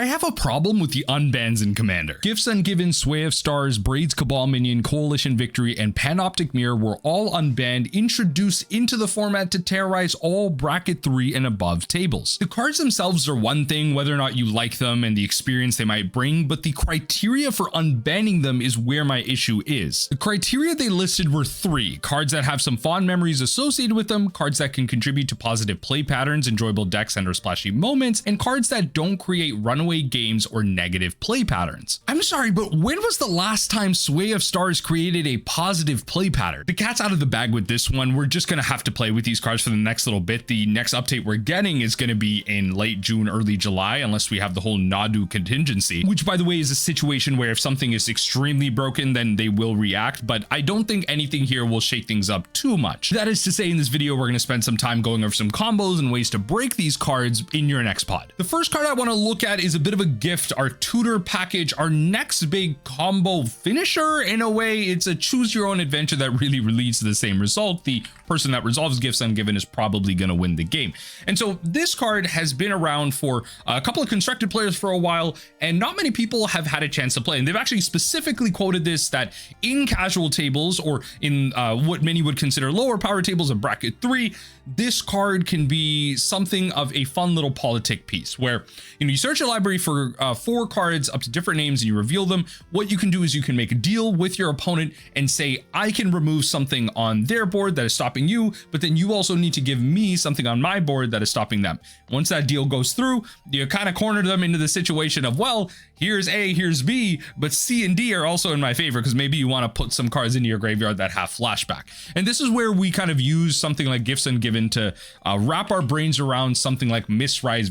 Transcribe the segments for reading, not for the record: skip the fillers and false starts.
I have a problem with the unbans in Commander. Gifts Ungiven, Sway of Stars, Braids, Cabal Minion, Coalition Victory, and Panoptic Mirror were all unbanned, introduced into the format to terrorize all bracket 3 and above tables. The cards themselves are one thing, whether or not you like them and the experience they might bring, but the criteria for unbanning them is where my issue is. The criteria they listed were 3: cards that have some fond memories associated with them, cards that can contribute to positive play patterns, enjoyable decks, and or splashy moments, and cards that don't create runaway games or negative play patterns. I'm sorry, but when was the last time Sway of Stars created a positive play pattern? The cat's out of the bag with this one. We're just gonna have to play with these cards for the next little bit. The next update we're getting is gonna be in late June, early July, unless we have the whole Nadu contingency, which by the way is a situation where if something is extremely broken, then they will react, but I don't think anything here will shake things up too much. That is to say, in this video, we're gonna spend some time going over some combos and ways to break these cards in your next pod. The first card I wanna look at is a bit of a gift, our tutor package, our next big combo finisher. In a way, it's a choose your own adventure that really leads to the same result. The person that resolves Gifts Ungiven is probably going to win the game. And so this card has been around for a couple of constructed players for a while, and not many people have had a chance to play. And they've actually specifically quoted this, that in casual tables, or in what many would consider lower power tables of bracket 3, this card can be something of a fun little politic piece where, you know, you search your library for 4 cards up to different names and you reveal them. What you can do is you can make a deal with your opponent and say, I can remove something on their board that is stopping you, but then you also need to give me something on my board that is stopping them. Once that deal goes through, you kind of corner them into the situation of, well, here's A, here's B, but C and D are also in my favor because maybe you want to put some cards into your graveyard that have flashback. And this is where we kind of use something like Gifts Ungiven to wrap our brains around something like Misrise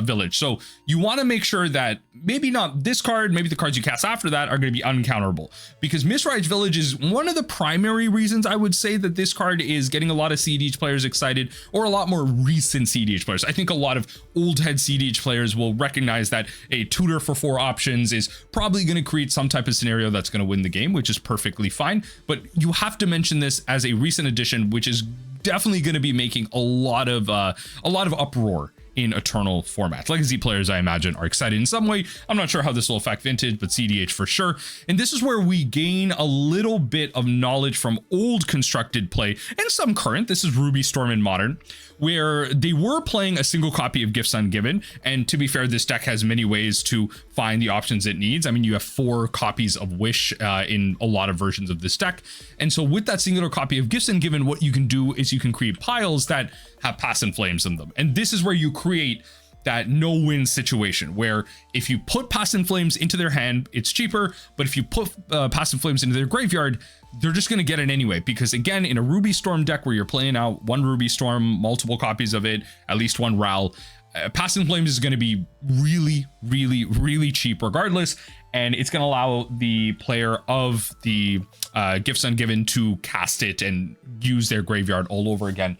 Village. So you want to make sure that maybe not this card, maybe the cards you cast after that are going to be uncounterable, because Misrise Village is one of the primary reasons I would say that this card is getting a lot of CEDH players excited, or a lot more recent CEDH players. I think a lot of old head CEDH players will recognize that a tutor for 4 options is probably going to create some type of scenario that's going to win the game, which is perfectly fine. But you have to mention this as a recent addition, which is definitely going to be making a lot of uproar in Eternal formats. Legacy players, I imagine, are excited in some way. I'm not sure how this will affect Vintage, but CDH for sure. And this is where we gain a little bit of knowledge from old constructed play and some current. This is Ruby, Storm, and Modern, where they were playing a single copy of Gifts Ungiven. And to be fair, this deck has many ways to find the options it needs. I mean, you have 4 copies of Wish in a lot of versions of this deck. And so with that singular copy of Gifts Ungiven, what you can do is you can create piles that have Pass and Flames in them. And this is where you create that no-win situation, where if you put Pass and Flames into their hand, it's cheaper, but if you put Pass and Flames into their graveyard, they're just going to get it anyway. Because again, in a Ruby Storm deck where you're playing out 1 Ruby Storm, multiple copies of it, at least 1 Ral, Pass and Flames is going to be really cheap regardless, and it's going to allow the player of the Gifts Ungiven to cast it and use their graveyard all over again,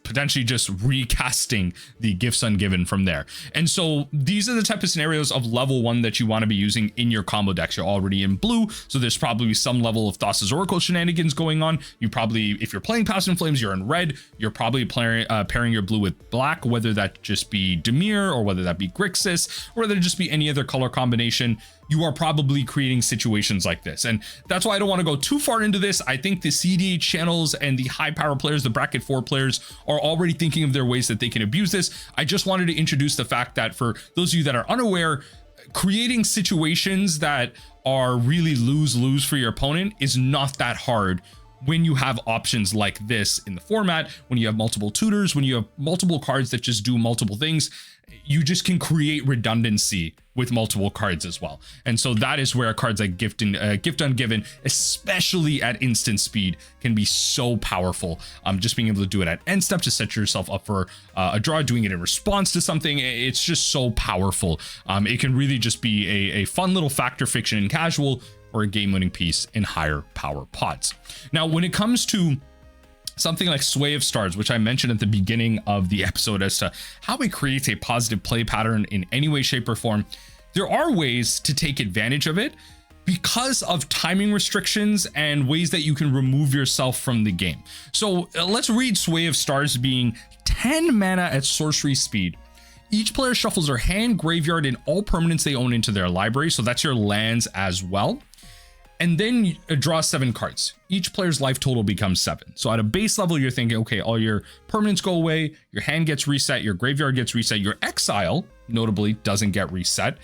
potentially just recasting the Gifts Ungiven from there. And so these are the type of scenarios of level 1 that you want to be using in your combo decks. You're already in blue, so there's probably some level of Thassa's Oracle shenanigans going on. You probably, if you're playing Pass and Flames, you're in red. You're probably pairing your blue with black, whether that just be Dimir or whether that be Grixis, or whether it just be any other color combination. You are probably creating situations like this. And that's why I don't want to go too far into this. I think the CDH channels and the high power players, the bracket 4 players, are already thinking of their ways that they can abuse this. I just wanted to introduce the fact that for those of you that are unaware, creating situations that are really lose-lose for your opponent is not that hard when you have options like this in the format, when you have multiple tutors, when you have multiple cards that just do multiple things. You just can create redundancy with multiple cards as well. And so that is where cards like Gift Ungiven, especially at instant speed, can be so powerful. Just being able to do it at end step to set yourself up for a draw, doing it in response to something, it's just so powerful. It can really just be a fun little factor fiction in casual, or a game-winning piece in higher power pods. Now, when it comes to something like Sway of Stars, which I mentioned at the beginning of the episode as to how it creates a positive play pattern in any way, shape, or form, there are ways to take advantage of it because of timing restrictions and ways that you can remove yourself from the game. So let's read Sway of Stars being 10 mana at sorcery speed. Each player shuffles their hand, graveyard, and all permanents they own into their library. So that's your lands as well. And then you draw 7 cards. Each player's life total becomes 7. So at a base level, you're thinking, okay, all your permanents go away, your hand gets reset, your graveyard gets reset, your exile, notably, doesn't get reset.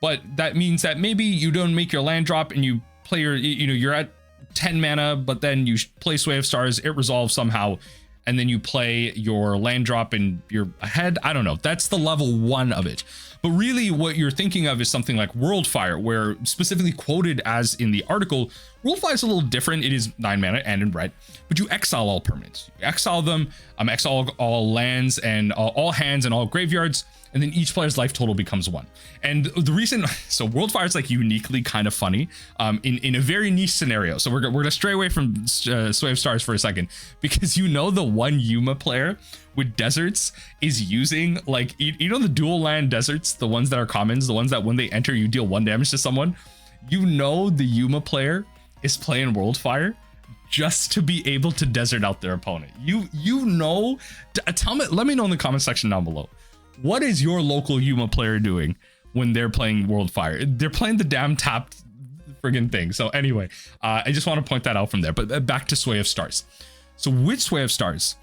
But that means that maybe you don't make your land drop and you play your, you're at 10 mana, but then you play Sway of Stars, it resolves somehow, and then you play your land drop and you're ahead. I don't know. That's the level 1 of it. But really what you're thinking of is something like Worldfire, where specifically quoted as in the article, Worldfire is a little different. It is 9 mana and in red, but you exile all permanents. You exile them, exile all lands and all hands and all graveyards, and then each player's life total becomes 1. And the reason, so Worldfire is like uniquely kind of funny in a very niche scenario. So we're gonna stray away from Sway of Stars for a second, because the one Yuma player with deserts is using, like, the dual land deserts, the ones that are commons, the ones that when they enter you deal 1 damage to someone. The Yuma player is playing Worldfire just to be able to desert out their opponent. Tell me, let me know in the comment section down below. What is your local Yuma player doing when they're playing Worldfire? They're playing the damn tapped friggin' thing. So anyway, I just want to point that out from there. But back to Sway of Stars. So with Sway of Stars,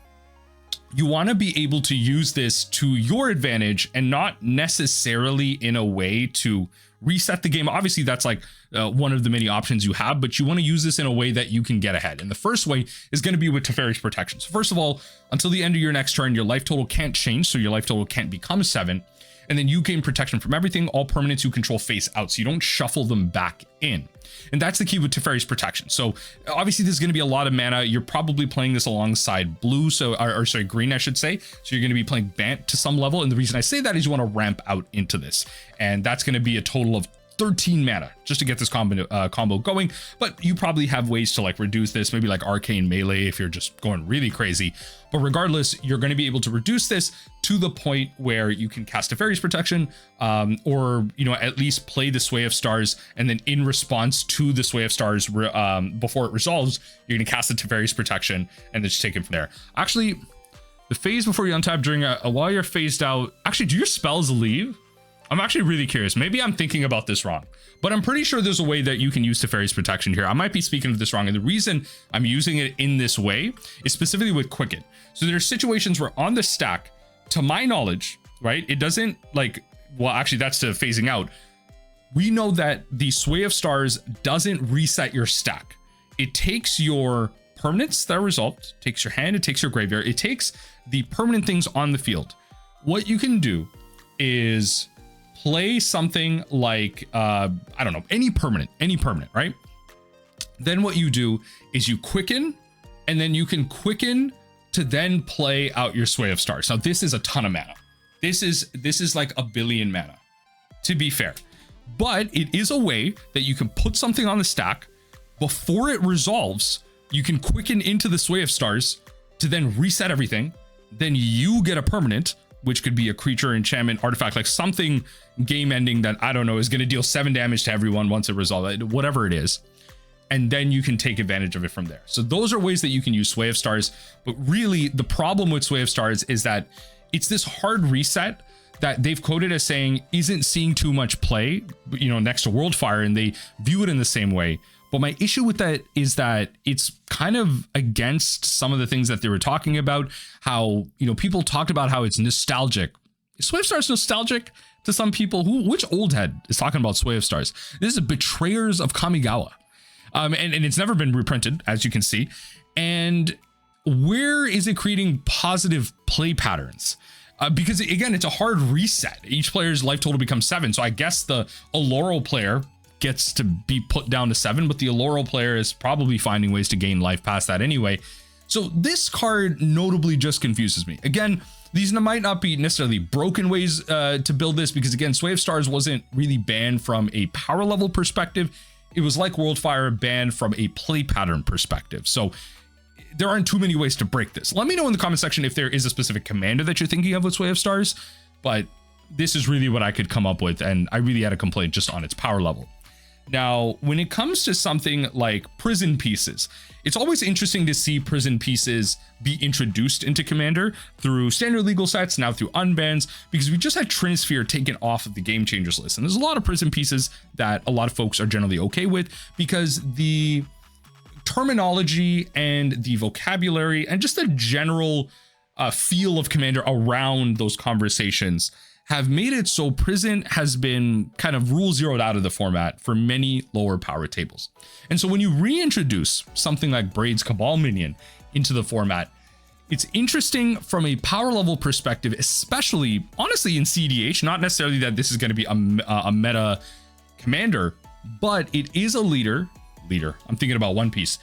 you want to be able to use this to your advantage and not necessarily in a way to reset the game. Obviously, that's like one of the many options you have, but you want to use this in a way that you can get ahead. And the first way is going to be with Teferi's Protection. So first of all, until the end of your next turn, your life total can't change. So your life total can't become 7. And then you gain protection from everything. All permanents you control face out, so you don't shuffle them back in. And that's the key with Teferi's Protection. So obviously there's going to be a lot of mana. You're probably playing this alongside blue, or sorry, green, I should say. So you're going to be playing Bant to some level. And the reason I say that is you want to ramp out into this. And that's going to be a total of 13 mana just to get this combo going. But you probably have ways to like reduce this, maybe like Arcane Melee if you're just going really crazy. But regardless, you're going to be able to reduce this to the point where you can cast Teferi's Protection, or at least play the Sway of Stars, and then in response to the Sway of Stars, before it resolves, you're going to cast the Teferi's Protection and then just take it from there. Actually, the phase before you untap during while you're phased out, actually, do your spells leave? I'm actually really curious. Maybe I'm thinking about this wrong, but I'm pretty sure there's a way that you can use Teferi's Protection here. I might be speaking of this wrong, and the reason I'm using it in this way is specifically with Quicken. So there are situations where on the stack, to my knowledge, right, it doesn't like, well, actually that's to phasing out. We know that the Sway of Stars doesn't reset your stack. It takes your permanents that are resolved, takes your hand, it takes your graveyard, it takes the permanent things on the field. What you can do is play something like, I don't know, any permanent, right? Then what you do is you quicken, and then you can quicken to then play out your Sway of Stars. Now this is a ton of mana. This is like 1 billion mana, to be fair. But it is a way that you can put something on the stack before it resolves. You can quicken into the Sway of Stars to then reset everything. Then you get a permanent, which could be a creature, enchantment, artifact, like something game ending that, I don't know, is going to deal 7 damage to everyone once it resolves, whatever it is. And then you can take advantage of it from there. So those are ways that you can use Sway of Stars. But really the problem with Sway of Stars is that it's this hard reset that they've quoted as saying isn't seeing too much play, next to Worldfire, and they view it in the same way. But my issue with that is that it's kind of against some of the things that they were talking about, how, people talked about how it's nostalgic. Is Sway of Stars nostalgic to some people? Which old head is talking about Sway of Stars? This is Betrayers of Kamigawa. And it's never been reprinted, as you can see. And where is it creating positive play patterns? Because again, it's a hard reset. Each player's life total becomes 7. So I guess the Aloral player gets to be put down to 7, but the Aloral player is probably finding ways to gain life past that anyway. So this card notably just confuses me. Again, these might not be necessarily broken ways to build this, because again, Sway of Stars wasn't really banned from a power level perspective. It was like Worldfire, banned from a play pattern perspective. So there aren't too many ways to break this. Let me know in the comment section if there is a specific commander that you're thinking of with Sway of Stars, but this is really what I could come up with, and I really had a complaint just on its power level. Now, when it comes to something like prison pieces, it's always interesting to see prison pieces be introduced into Commander through standard legal sets, now through unbans, because we just had Trinisphere taken off of the Game Changers list. And there's a lot of prison pieces that a lot of folks are generally okay with because the terminology and the vocabulary and just the general feel of Commander around those conversations have made it so prison has been kind of rule zeroed out of the format for many lower power tables. And so when you reintroduce something like Braids Cabal Minion into the format, it's interesting from a power level perspective, especially honestly in CEDH, not necessarily that this is going to be a meta commander, but it is a leader. I'm thinking about One Piece.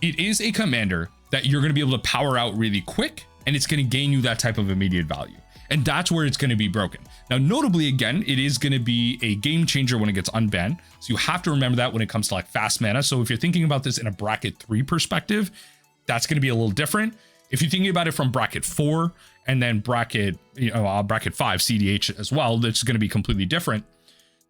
It is a commander that you're going to be able to power out really quick, and it's going to gain you that type of immediate value. And that's where it's going to be broken. Now, notably, again, it is going to be a game changer when it gets unbanned. So you have to remember that when it comes to like fast mana. So if you're thinking about this in a bracket 3 perspective, that's going to be a little different. If you're thinking about it from bracket 4 and then bracket 5 CDH as well, that's going to be completely different.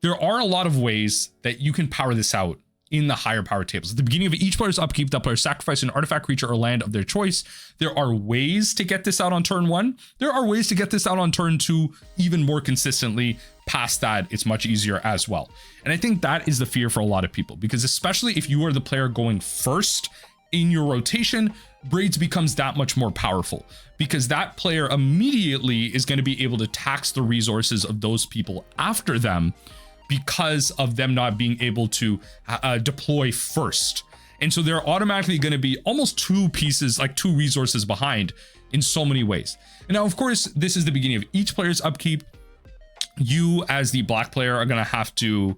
There are a lot of ways that you can power this out in the higher power tables. At the beginning of each player's upkeep, that player sacrifice an artifact, creature, or land of their choice. There are ways to get this out on turn 1. There are ways to get this out on turn 2 even more consistently. Past that, it's much easier as well. And I think that is the fear for a lot of people, because especially if you are the player going first in your rotation, Braids becomes that much more powerful because that player immediately is going to be able to tax the resources of those people after them, because of them not being able to deploy first. And so they're automatically going to be almost 2 pieces, like 2 resources behind in so many ways. And now, of course, this is the beginning of each player's upkeep. You as the black player are going to have to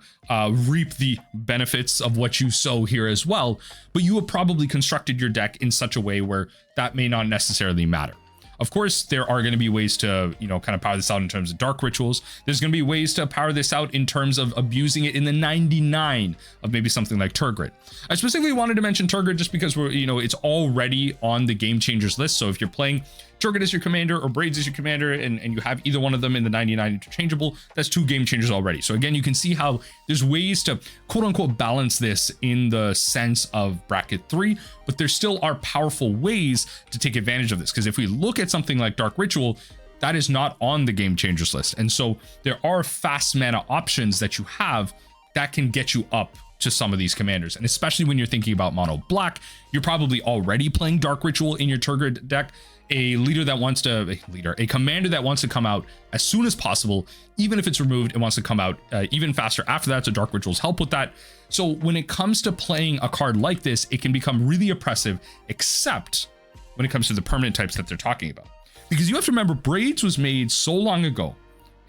reap the benefits of what you sow here as well. But you have probably constructed your deck in such a way where that may not necessarily matter. Of course, there are going to be ways to, kind of power this out in terms of dark rituals. There's going to be ways to power this out in terms of abusing it in the 99 of maybe something like Turgid. I specifically wanted to mention Turgid just because we're, it's already on the Game Changers list. So if you're playing Turgid as your commander or Braids as your commander and you have either one of them in the 99 interchangeable, that's 2 game changers already. So again, you can see how there's ways to quote unquote balance this in the sense of bracket 3, but there still are powerful ways to take advantage of this. Because if we look at something like Dark Ritual, that is not on the game changers list. And so there are fast mana options that you have that can get you up to some of these commanders. And especially when you're thinking about mono black, you're probably already playing Dark Ritual in your Turgid deck. A commander that wants to come out as soon as possible, even if it's removed, it wants to come out even faster after that. So Dark Rituals help with that. So when it comes to playing a card like this, it can become really oppressive, except when it comes to the permanent types that they're talking about. Because you have to remember, Braids was made so long ago,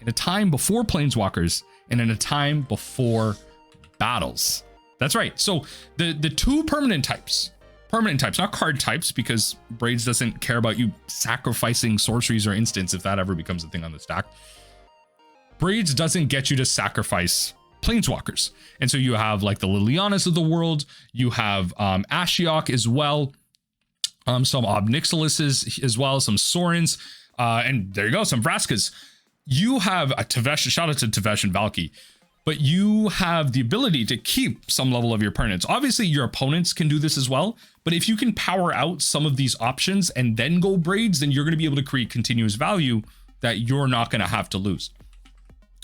in a time before Planeswalkers and in a time before battles. That's right. So the 2 permanent types, not card types, because Braids doesn't care about you sacrificing sorceries or instants if that ever becomes a thing on the stack. Braids doesn't get you to sacrifice Planeswalkers. And so you have like the Lilianas of the world, you have Ashiok as well, some Obnixiluses as well, some Sorens, and there you go, some Vraskas. You have a Tevesh, shout out to Tevesh and Valky, but you have the ability to keep some level of your permanents. Obviously, your opponents can do this as well, but if you can power out some of these options and then go Braids, then you're going to be able to create continuous value that you're not going to have to lose.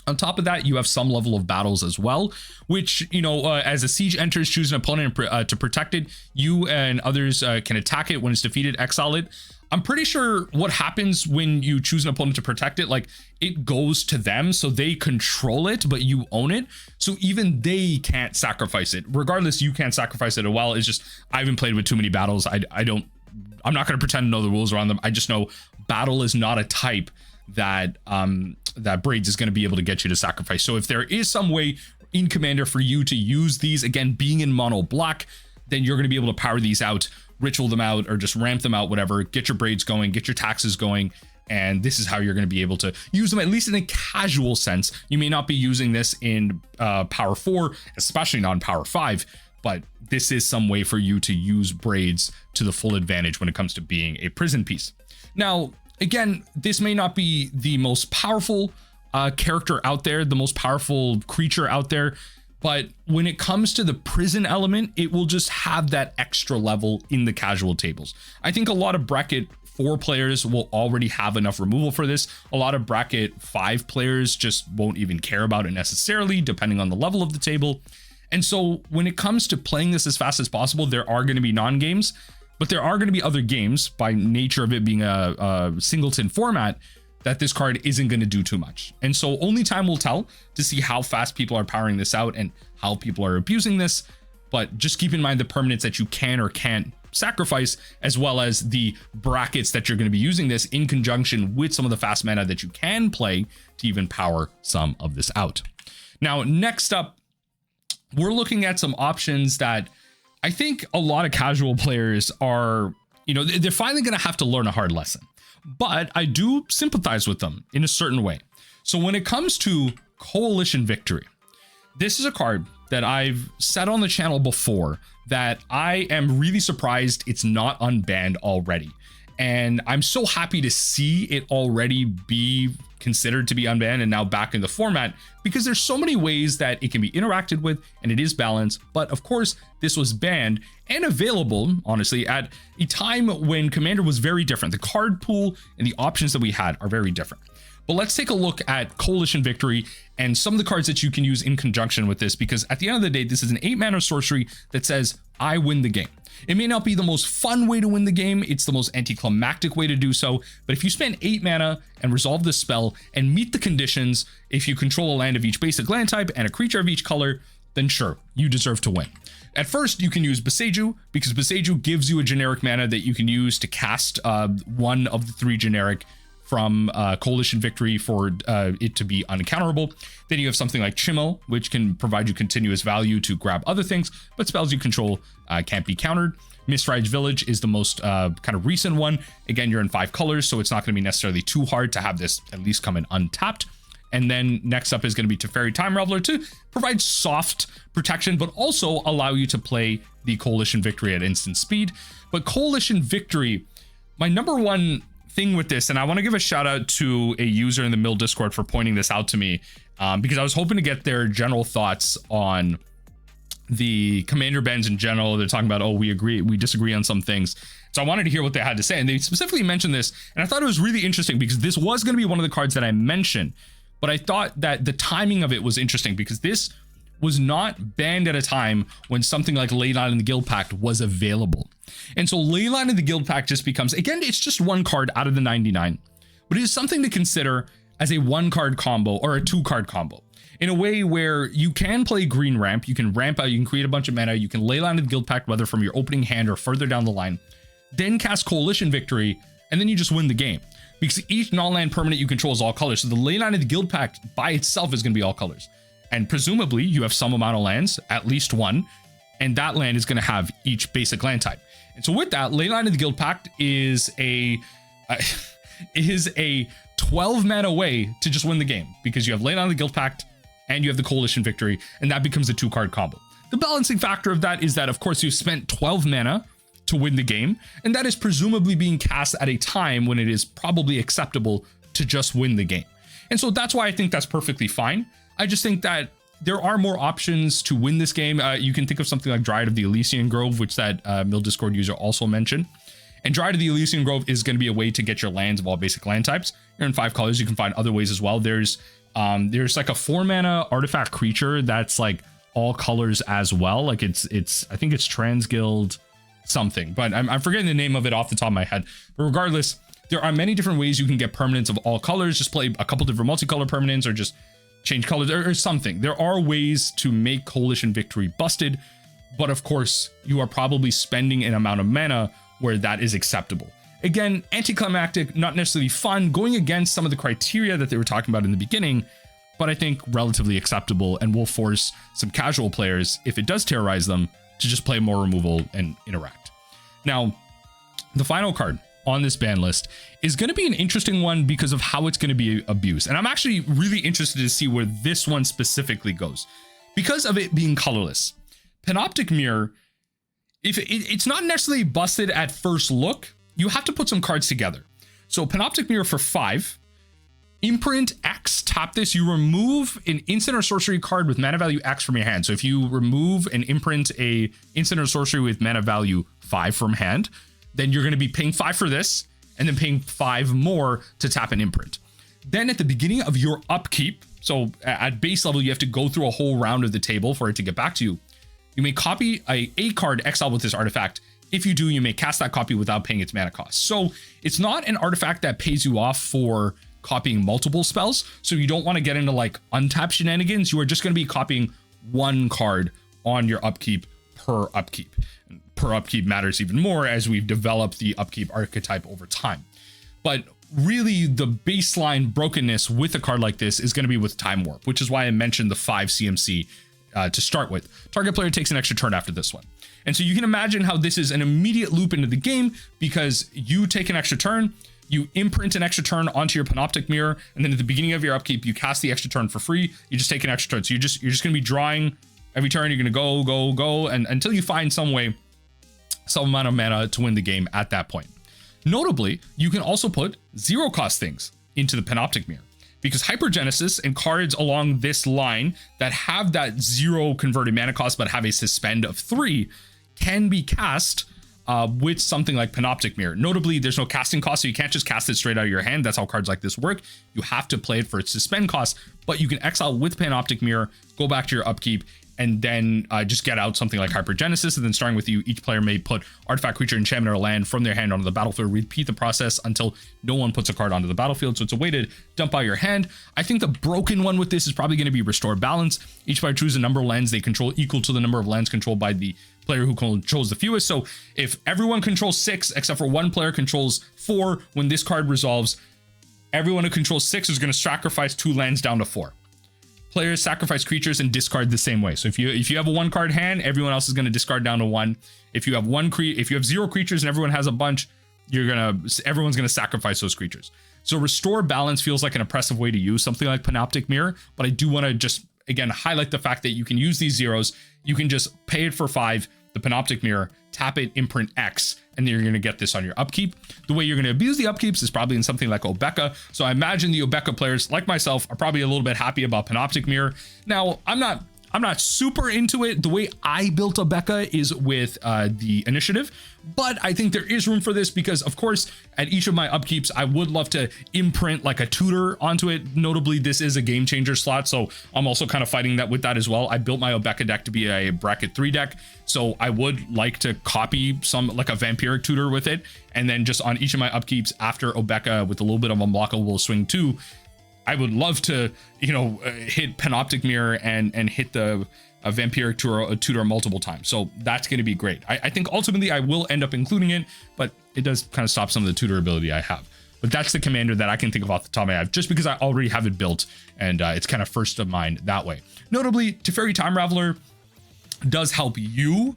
On top of that, you have some level of battles as well, which, as a siege enters, choose an opponent to protect it. You and others can attack it when it's defeated, exile it. I'm pretty sure what happens when you choose an opponent to protect it, like it goes to them, so they control it, but you own it. So even they can't sacrifice it. Regardless, you can't sacrifice it as well. It's just, I haven't played with too many battles. I'm not going to pretend to know the rules around them. I just know battle is not a type that that Braids is going to be able to get you to sacrifice. So if there is some way in Commander for you to use these, again, being in mono black, then you're going to be able to power these out, ritual them out, or just ramp them out, whatever, get your Braids going, get your taxes going. And this is how you're going to be able to use them, at least in a casual sense. You may not be using this in power 4, especially not in power 5, but this is some way for you to use Braids to the full advantage when it comes to being a prison piece. Now, again, this may not be the most powerful character out there, the most powerful creature out there, But when it comes to the prison element, it will just have that extra level in the casual tables. I think a lot of bracket 4 players will already have enough removal for this. A lot of bracket 5 players just won't even care about it necessarily, depending on the level of the table. And so when it comes to playing this as fast as possible, there are going to be non-games, but there are going to be other games by nature of it being a singleton format that this card isn't going to do too much. And so only time will tell to see how fast people are powering this out and how people are abusing this. But just keep in mind the permanents that you can or can't sacrifice, as well as the brackets that you're going to be using this in conjunction with some of the fast mana that you can play to even power some of this out. Now, next up, we're looking at some options that I think a lot of casual players are, they're finally going to have to learn a hard lesson. But I do sympathize with them in a certain way. So when it comes to Coalition Victory, this is a card that I've said on the channel before that I am really surprised it's not unbanned already. And I'm so happy to see it already be considered to be unbanned and now back in the format, because there's so many ways that it can be interacted with and it is balanced. But of course, this was banned and available, honestly, at a time when Commander was very different. The card pool and the options that we had are very different. But let's take a look at Coalition Victory and some of the cards that you can use in conjunction with this, because at the end of the day, this is an 8-mana sorcery that says, I win the game. It may not be the most fun way to win the game, it's the most anticlimactic way to do so, but if you spend 8 mana and resolve this spell and meet the conditions, if you control a land of each basic land type and a creature of each color, then sure, you deserve to win. At first, you can use Boseiju, because Boseiju gives you a generic mana that you can use to cast one of the 3 generic from Coalition Victory for it to be uncounterable. Then you have something like Chimmel, which can provide you continuous value to grab other things, but spells you control can't be countered. Mistrid's Village is the most kind of recent one. Again, you're in 5 colors, so it's not going to be necessarily too hard to have this at least come in untapped. And then next up is going to be Teferi Time Reveler to provide soft protection, but also allow you to play the Coalition Victory at instant speed. But Coalition Victory, my number one thing with this, and I want to give a shout out to a user in the Mill Discord for pointing this out to me, because I was hoping to get their general thoughts on the commander bans in general. They're talking about, oh, we disagree on some things. So I wanted to hear what they had to say, and they specifically mentioned this, and I thought it was really interesting because this was going to be one of the cards that I mentioned, but I thought that the timing of it was interesting because this was not banned at a time when something like Leyline in the Guild Pact was available. And so Leyline in the Guild Pact just becomes, again, it's just one card out of the 99, but it is something to consider as a 1-card combo or a 2-card combo in a way where you can play green ramp, you can ramp out, you can create a bunch of mana, you can Leyline in the Guild Pact, whether from your opening hand or further down the line, then cast Coalition Victory, and then you just win the game. Because each non-land permanent you control is all colors. So the Leyline in the Guild Pact by itself is going to be all colors. And presumably you have some amount of lands, at least one, and that land is going to have each basic land type. And so with that, Leyline of the Guild Pact is a 12 mana way to just win the game, because you have Leyline of the Guild Pact and you have the Coalition Victory, and that becomes a 2-card combo. The balancing factor of that is that, of course, you've spent 12 mana to win the game, and that is presumably being cast at a time when it is probably acceptable to just win the game. And so that's why I think that's perfectly fine. I just think that there are more options to win this game. You can think of something like Dryad of the Elysian Grove, which that Mill Discord user also mentioned. And Dryad of the Elysian Grove is going to be a way to get your lands of all basic land types. You're in 5 colors. You can find other ways as well. There's like a 4-mana artifact creature that's like all colors as well. Like I think it's Transguild something, but I'm forgetting the name of it off the top of my head. But regardless, there are many different ways you can get permanents of all colors. Just play a couple different multicolor permanents, or just change colors or something. There are ways to make Coalition Victory busted, but of course you are probably spending an amount of mana where that is acceptable. Again, anticlimactic, not necessarily fun, going against some of the criteria that they were talking about in the beginning, but I think relatively acceptable, and will force some casual players, if it does terrorize them, to just play more removal and interact. Now, the final card on this ban list is going to be an interesting one because of how it's going to be abused. And I'm actually really interested to see where this one specifically goes because of it being colorless. Panoptic Mirror, if it's not necessarily busted at first look, you have to put some cards together. So Panoptic Mirror for 5 Imprint X, tap this, you remove an instant or sorcery card with mana value X from your hand. So if you remove and imprint a instant or sorcery with mana value 5 from hand, then you're going to be paying 5 for this and then paying 5 more to tap an imprint. Then at the beginning of your upkeep, so at base level, you have to go through a whole round of the table for it to get back to you. You may copy a card exiled with this artifact. If you do, you may cast that copy without paying its mana cost. So it's not an artifact that pays you off for copying multiple spells. So you don't want to get into like untap shenanigans. You are just going to be copying one card on your upkeep per upkeep. And per upkeep matters even more as we've developed the upkeep archetype over time. But really the baseline brokenness with a card like this is going to be with Time Warp, which is why I mentioned the 5 CMC to start with. Target player takes an extra turn after this one. And so you can imagine how this is an immediate loop into the game because you take an extra turn, you imprint an extra turn onto your Panoptic Mirror, and then at the beginning of your upkeep, you cast the extra turn for free. You just take an extra turn. So you're just going to be drawing every turn. You're going to go, and until you find some amount of mana to win the game at that point. Notably, you can also put 0 cost things into the Panoptic Mirror because Hypergenesis and cards along this line that have that 0 converted mana cost but have a suspend of 3 can be cast with something like Panoptic Mirror. Notably, there's no casting cost, so you can't just cast it straight out of your hand. That's how cards like this work. You have to play it for its suspend cost, but you can exile with Panoptic Mirror, go back to your upkeep, and then just get out something like Hypergenesis. And then starting with you, each player may put artifact, creature, enchantment, or land from their hand onto the battlefield. Repeat the process until no one puts a card onto the battlefield. So it's a way to dump out your hand. I think the broken one with this is probably going to be Restore Balance. Each player chooses a number of lands they control equal to the number of lands controlled by the player who controls the fewest. So if everyone controls 6 except for one player controls 4, when this card resolves, everyone who controls 6 is going to sacrifice 2 lands down to 4. Players sacrifice creatures and discard the same way. So if you have a 1-card hand, everyone else is going to discard down to 1. If you have 0 creatures and everyone has a bunch, everyone's going to sacrifice those creatures. So Restore Balance feels like an oppressive way to use something like Panoptic Mirror, but I do want to just again highlight the fact that you can use these zeros. You can just pay it for 5, the Panoptic Mirror, tap it, imprint X, and then you're going to get this on your upkeep. The way you're going to abuse the upkeeps is probably in something like Obeka. So I imagine the Obeka players, like myself, are probably a little bit happy about Panoptic Mirror. Now, I'm not super into it. The way I built Obeka is with the initiative, but I think there is room for this because, of course, at each of my upkeeps, I would love to imprint like a tutor onto it. Notably, this is a game changer slot, so I'm also kind of fighting that with that as well. I built my Obeka deck to be a bracket 3 deck, so I would like to copy some like a vampiric tutor with it, and then just on each of my upkeeps after Obeka with a little bit of unblockable swing 2, I would love to, hit Panoptic Mirror and hit the Vampiric tutor multiple times. So that's going to be great. I think ultimately I will end up including it, but it does kind of stop some of the tutor ability I have. But that's the commander that I can think of off the top of my head, just because I already have it built and it's kind of first of mind that way. Notably, Teferi Time Raveler does help you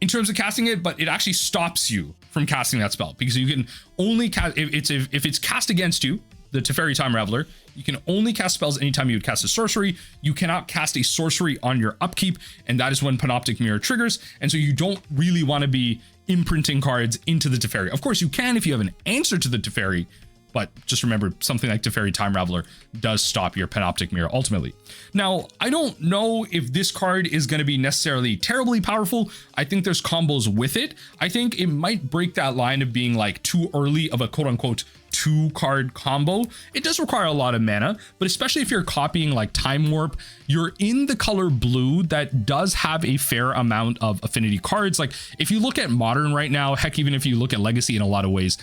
in terms of casting it, but it actually stops you from casting that spell because you can only cast if it's cast against you. The Teferi Time Raveler, you can only cast spells anytime you would cast a sorcery. You cannot cast a sorcery on your upkeep, and that is when Panoptic Mirror triggers. And so you don't really want to be imprinting cards into the Teferi. Of course, you can if you have an answer to the Teferi, but just remember something like Teferi Time Raveler does stop your Panoptic Mirror ultimately. Now, I don't know if this card is going to be necessarily terribly powerful. I think there's combos with it. I think it might break that line of being like too early of a quote unquote 2-card combo. It does require a lot of mana, but especially if you're copying like Time Warp, you're in the color blue that does have a fair amount of affinity cards. Like if you look at Modern right now, heck, even if you look at Legacy in a lot of ways,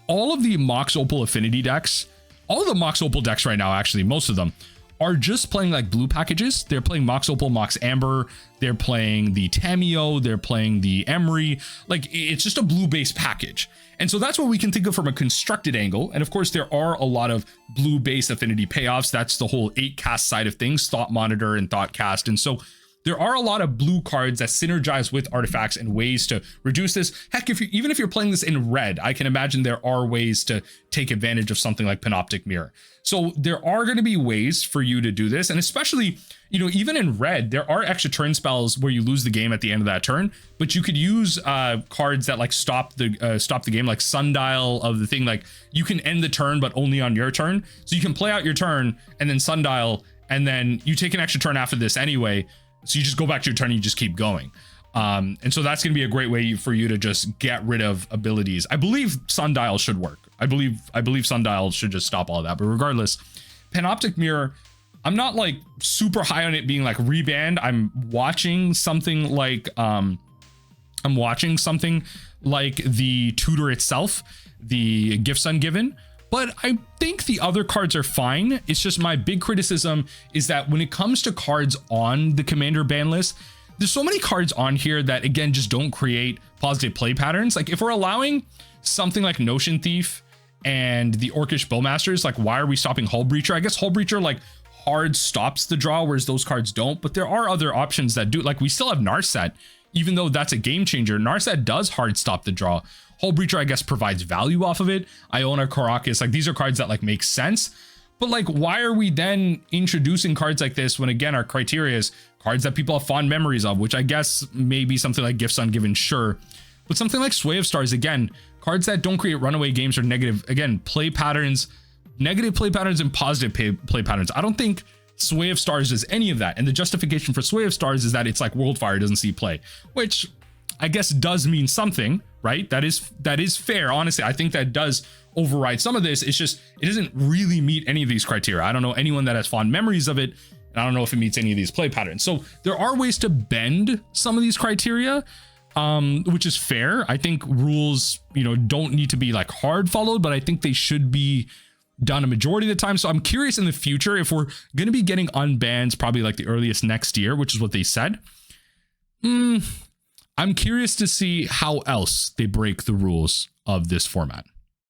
all of the Mox Opal affinity decks, all of the Mox Opal decks right now, actually, most of them are just playing like blue packages. They're playing Mox Opal, Mox Amber, they're playing the Tameo, they're playing the Emery. Like it's just a blue based package. And so that's what we can think of from a constructed angle. And of course, there are a lot of blue based affinity payoffs. That's the whole 8 cast side of things, Thought Monitor and Thought Cast. And so there are a lot of blue cards that synergize with artifacts and ways to reduce this. Heck, even if you're playing this in red, I can imagine there are ways to take advantage of something like Panoptic Mirror. So there are going to be ways for you to do this, and especially, you know, even in red, there are extra turn spells where you lose the game at the end of that turn, but you could use cards that like stop the game, like Sundial of the thing. Like you can end the turn, but only on your turn. So you can play out your turn and then Sundial, and then you take an extra turn after this anyway. So you just go back to your turn and you just keep going. And so that's going to be a great way for you to just get rid of abilities. I believe Sundial should work. I believe Sundial should just stop all of that. But regardless, Panoptic Mirror, I'm not like super high on it being like rebanned. I'm watching something like the tutor itself, the Gifts Ungiven. But I think the other cards are fine. It's just my big criticism is that when it comes to cards on the Commander ban list, there's so many cards on here that, again, just don't create positive play patterns. Like if we're allowing something like Notion Thief and the Orcish Bowmasters, like why are we stopping Hull Breacher? I guess Hull Breacher like hard stops the draw, whereas those cards don't. But there are other options that do. Like we still have Narset, even though that's a game changer. Narset does hard stop the draw. Hull Breacher, I guess, provides value off of it. Iona, Karakas, like these are cards that like make sense. But like, why are we then introducing cards like this when, again, our criteria is cards that people have fond memories of, which I guess maybe something like Gifts Ungiven, sure. But something like Sway of Stars, again, cards that don't create runaway games or negative, again, play patterns, negative play patterns and positive play patterns. I don't think Sway of Stars is any of that. And the justification for Sway of Stars is that it's like Worldfire doesn't see play, which I guess does mean something, right? That is fair. Honestly, I think that does override some of this. It's just, it doesn't really meet any of these criteria. I don't know anyone that has fond memories of it. And I don't know if it meets any of these play patterns. So there are ways to bend some of these criteria, which is fair. I think rules, you know, don't need to be like hard followed, but I think they should be done a majority of the time. So I'm curious in the future if we're going to be getting unbans probably like the earliest next year, which is what they said. I'm curious to see how else they break the rules of this format.